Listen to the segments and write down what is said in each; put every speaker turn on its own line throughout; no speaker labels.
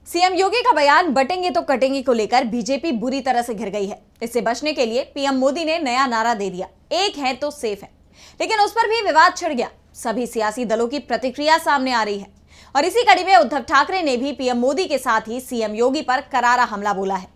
CM योगी का बयान बटेंगे तो कटेंगे को लेकर बीजेपी बुरी तरह से घिर गई है। इससे बचने के लिए पीएम मोदी ने नया नारा दे दिया, एक है तो सेफ है। लेकिन उस पर भी विवाद छिड़ गया। सभी सियासी दलों की प्रतिक्रिया सामने आ रही है और इसी कड़ी में उद्धव ठाकरे ने भी पीएम मोदी के साथ ही सीएम योगी पर करारा हमला बोला है।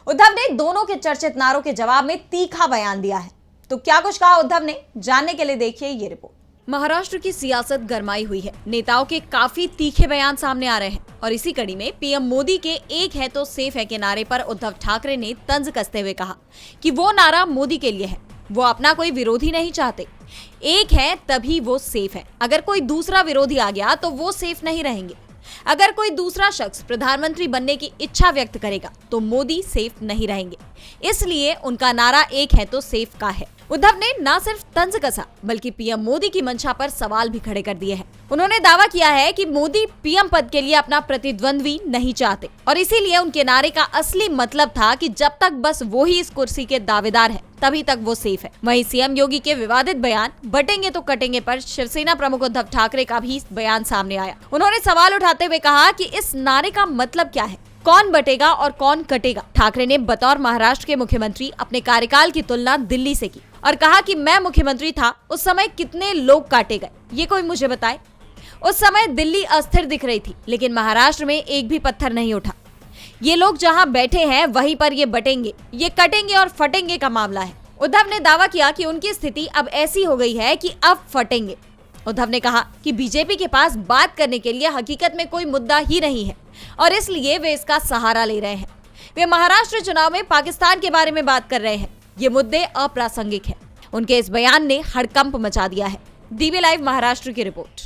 उद्धव ने दोनों के चर्चित नारों के जवाब में तीखा बयान दिया है। तो क्या कुछ कहा उद्धव ने, जानने के लिए देखिए ये रिपोर्ट। महाराष्ट्र की सियासत गरमाई हुई है। नेताओं के काफी तीखे बयान सामने आ रहे हैं और इसी कड़ी में पीएम मोदी के एक है तो सेफ है के नारे पर उद्धव ठाकरे ने तंज कसते हुए कहा कि वो नारा मोदी के लिए है। वो अपना कोई विरोधी नहीं चाहते। एक है तभी वो सेफ है। अगर कोई दूसरा विरोधी आ गया तो वो सेफ नहीं रहेंगे। अगर कोई दूसरा शख्स प्रधानमंत्री बनने की इच्छा व्यक्त करेगा तो मोदी सेफ नहीं रहेंगे। इसलिए उनका नारा एक है तो सेफ का है। उद्धव ने न सिर्फ तंज कसा बल्कि पीएम मोदी की मंशा पर सवाल भी खड़े कर दिए हैं। उन्होंने दावा किया है कि मोदी पीएम पद के लिए अपना प्रतिद्वंद्वी नहीं चाहते और इसीलिए उनके नारे का असली मतलब था कि जब तक बस वो ही इस कुर्सी के दावेदार हैं, तभी तक वो सेफ है। वहीं सीएम योगी के विवादित बयान बटेंगे तो कटेंगे पर शिवसेना प्रमुख उद्धव ठाकरे का भी बयान सामने आया। उन्होंने सवाल उठाते हुए कहा कि इस नारे का मतलब क्या है, कौन बटेगा और कौन कटेगा। ठाकरे ने बतौर महाराष्ट्र के मुख्यमंत्री अपने कार्यकाल की तुलना दिल्ली से की और कहा कि मैं मुख्यमंत्री था उस समय कितने लोग काटे गए, ये कोई मुझे बताए। उस समय दिल्ली अस्थिर दिख रही थी लेकिन महाराष्ट्र में एक भी पत्थर नहीं उठा। ये लोग जहां बैठे हैं वहीं पर ये बटेंगे, ये कटेंगे और फटेंगे का मामला है। उद्धव ने दावा किया कि उनकी स्थिति अब ऐसी हो गई है कि अब फटेंगे। उद्धव ने कहा कि बीजेपी के पास बात करने के लिए हकीकत में कोई मुद्दा ही नहीं है और इसलिए वे इसका सहारा ले रहे हैं। वे महाराष्ट्र चुनाव में पाकिस्तान के बारे में बात कर रहे हैं। ये मुद्दे अप्रासंगिक हैं। उनके इस बयान ने हड़कंप मचा दिया है। डीवी लाइव महाराष्ट्र की रिपोर्ट।